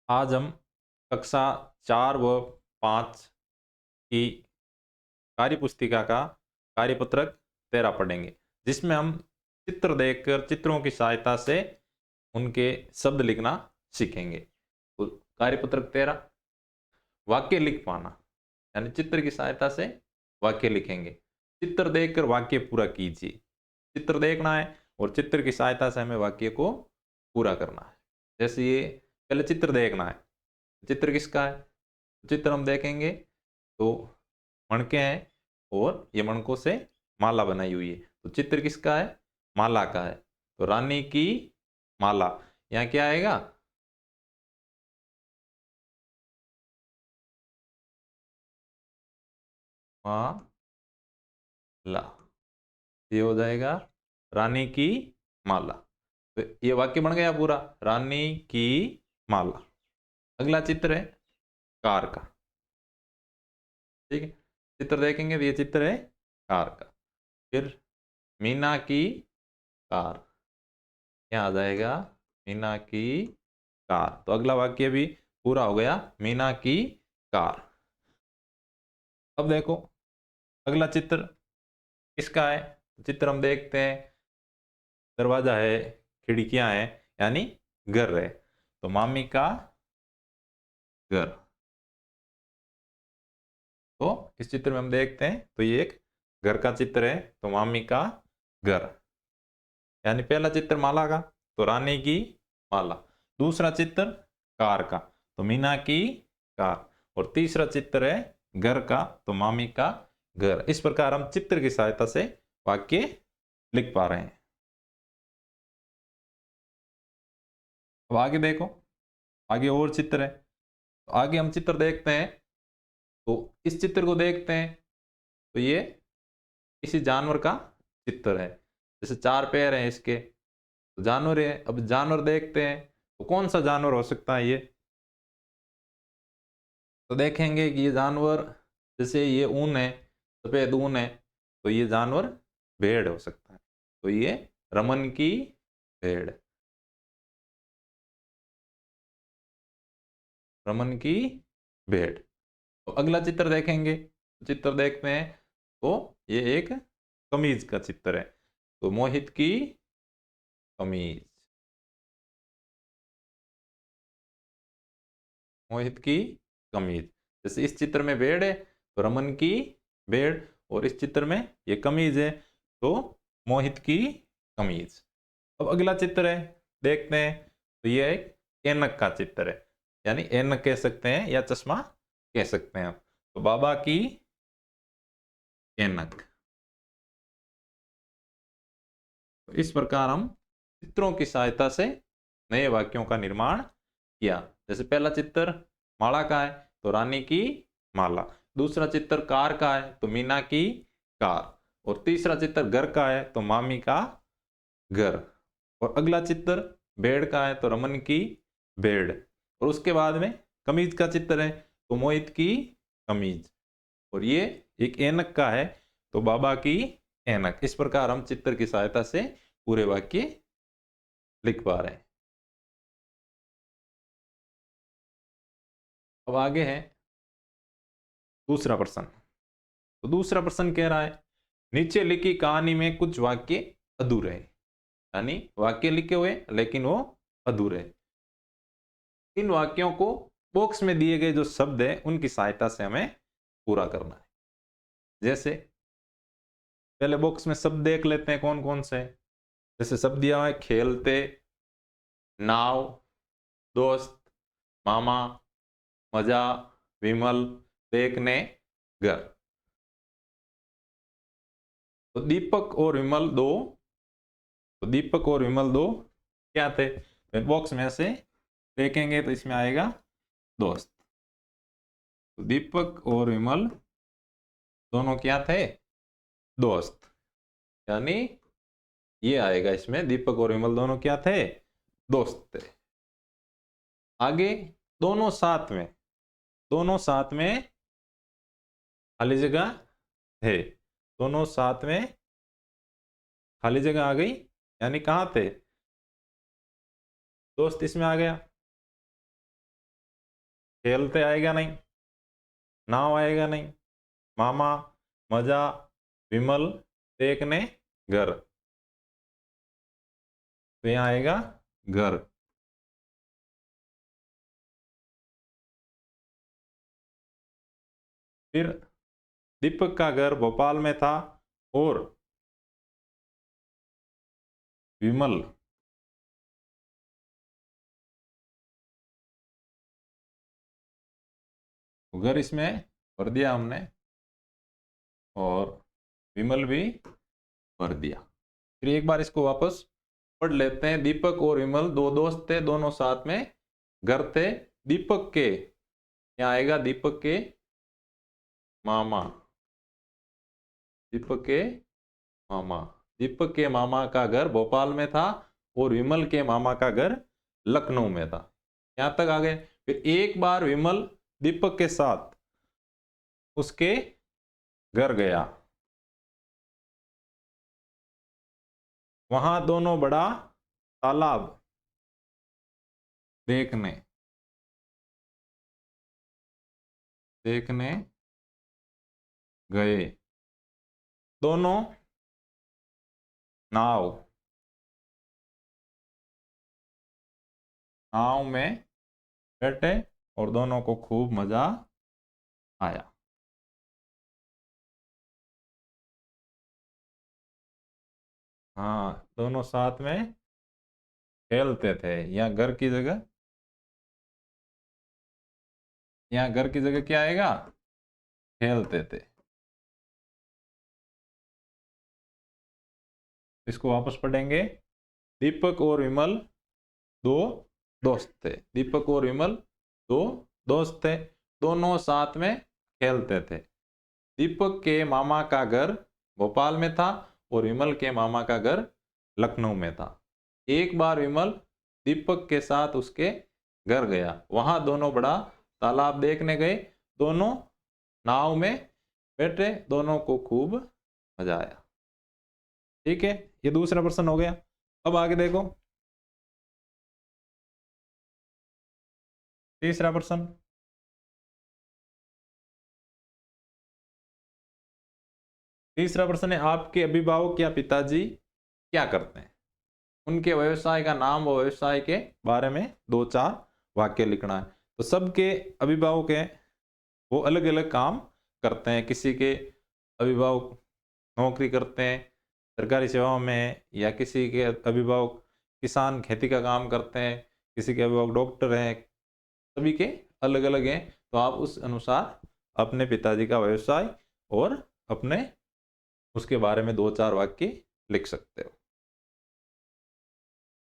आज हम कक्षा 4 व 5 की कार्य पुस्तिका का कार्यपत्रक 13 पढ़ेंगे, जिसमें हम चित्र देखकर चित्रों की सहायता से उनके शब्द लिखना सीखेंगे। तो कार्यपत्रक 13 वाक्य लिख पाना, यानी चित्र की सहायता से वाक्य लिखेंगे। चित्र देखकर वाक्य पूरा कीजिए। चित्र देखना है और चित्र की सहायता से हमें वाक्य को पूरा करना है। जैसे ये पहले चित्र देखना है। चित्र किसका है? चित्र हम देखेंगे तो मणके हैं और ये मणकों से माला बनाई हुई है। तो चित्र किसका है? माला का है। तो रानी की माला, यहाँ क्या आएगा? माला, ये हो जाएगा रानी की माला। तो ये वाक्य बन गया पूरा, रानी की माला। अगला चित्र है कार का। ठीक है, चित्र देखेंगे तो ये चित्र है कार का। फिर मीना की कार, यहाँ आ जाएगा मीना की कार। तो अगला वाक्य भी पूरा हो गया, मीना की कार। अब देखो अगला चित्र किसका है? चित्र हम देखते हैं, दरवाजा है, खिड़कियां हैं, यानी घर है। तो मामी का घर। तो इस चित्र में हम देखते हैं तो ये एक घर का चित्र है। तो मामी का घर, यानी पहला चित्र माला का, तो रानी की माला। दूसरा चित्र कार का, तो मीना की कार। और तीसरा चित्र है घर का, तो मामी का घर। इस प्रकार हम चित्र की सहायता से वाक्य लिख पा रहे हैं। अब आगे देखो, आगे और चित्र है। तो आगे हम चित्र देखते हैं तो इस चित्र को देखते हैं तो ये किसी जानवर का चित्र है। जैसे 4 पैर हैं इसके, तो जानवर है। अब जानवर देखते हैं तो कौन सा जानवर हो सकता है ये? तो देखेंगे कि ये जानवर, जैसे ये ऊन है, सफेद ऊन है, तो ये जानवर भेड़ हो सकता है। तो ये रमन की भेड़, रमन की भेड़। तो अगला चित्र देखेंगे, चित्र देखते हैं तो ये एक कमीज का चित्र है। तो मोहित की कमीज, मोहित की कमीज। जैसे इस चित्र में भेड़ है तो रमन की भेड़, और इस चित्र में ये कमीज है तो मोहित की कमीज। अब अगला चित्र है, देखते हैं तो ये एक ऐनक का चित्र है, यानी ऐनक कह सकते हैं या चश्मा कह सकते हैं। तो बाबा की ऐनक। तो इस प्रकार हम चित्रों की सहायता से नए वाक्यों का निर्माण किया। जैसे पहला चित्र माला का है तो रानी की माला। दूसरा चित्र कार का है तो मीना की कार। और तीसरा चित्र घर का है तो मामी का घर। और अगला चित्र भेड़ का है तो रमन की भेड़। और उसके बाद में कमीज का चित्र है तो मोहित की कमीज। और ये एक ऐनक का है तो बाबा की ऐनक। इस प्रकार हम चित्र की सहायता से पूरे वाक्य लिख पा रहे हैं। अब आगे है दूसरा प्रश्न। तो दूसरा प्रश्न कह रहा है, नीचे लिखी कहानी में कुछ वाक्य अधूरे हैं, यानी वाक्य लिखे हुए लेकिन वो अधूरे हैं। इन वाक्यों को बॉक्स में दिए गए जो शब्द है उनकी सहायता से हमें पूरा करना है। जैसे पहले बॉक्स में शब्द देख लेते हैं कौन कौन से। जैसे शब्द दिया हुआ है खेलते, नाव, दोस्त, मामा, मजा, विमल, देखने, घर। तो दीपक और विमल दो, तो दीपक और विमल दो क्या थे? तो बॉक्स में से देखेंगे तो इसमें आएगा दोस्त। तो दीपक और विमल दोनों क्या थे? दोस्त। यानी ये आएगा इसमें, दीपक और विमल दोनों क्या थे? दोस्त थे। आगे दोनों साथ में, दोनों साथ में खाली जगह है। दोनों साथ में खाली जगह आ गई, यानी कहाँ थे? दोस्त इसमें आ गया। खेलते आएगा नहीं, नाव आएगा नहीं, मामा, मजा, विमल, देखने, घर। तो यहाँ आएगा घर। फिर दीपक का घर भोपाल में था और विमल घर इसमें भर दिया हमने और विमल भी भर दिया। फिर एक बार इसको वापस पढ़ लेते हैं। दीपक और विमल दो दोस्त थे, दोनों साथ में घर थे। दीपक के, यहाँ आएगा दीपक के मामा, दीपक के मामा, दीपक के मामा का घर भोपाल में था और विमल के मामा का घर लखनऊ में था। यहां तक आ गए। फिर एक बार विमल दीपक के साथ उसके घर गया, वहां दोनों बड़ा तालाब देखने गए। दोनों नाव में बैठे और दोनों को खूब मजा आया। हाँ, दोनों साथ में खेलते थे। यहाँ घर की जगह, यहाँ घर की जगह क्या आएगा? खेलते थे। इसको वापस पढ़ेंगे। दीपक और विमल दो दोस्त थे। दीपक और विमल दो दोस्त थे, दोनों साथ में खेलते थे। दीपक के मामा का घर भोपाल में था और विमल के मामा का घर लखनऊ में था। एक बार विमल दीपक के साथ उसके घर गया, वहां दोनों बड़ा तालाब देखने गए। दोनों नाव में बैठे, दोनों को खूब मजा आया। ठीक है, ये दूसरा प्रश्न हो गया। अब आगे देखो, तीसरा प्रश्न। तीसरा प्रश्न है, आपके अभिभावक या पिताजी क्या करते हैं? उनके व्यवसाय का नाम और व्यवसाय के बारे में 2-4 वाक्य लिखना है। तो सबके अभिभावक हैं, वो अलग अलग काम करते हैं। किसी के अभिभावक नौकरी करते हैं सरकारी सेवाओं में, या किसी के अभिभावक किसान खेती का काम करते हैं, किसी के अभिभावक डॉक्टर हैं। सभी के अलग अलग हैं। तो आप उस अनुसार अपने पिताजी का व्यवसाय और अपने उसके बारे में 2-4 वाक्य लिख सकते हो।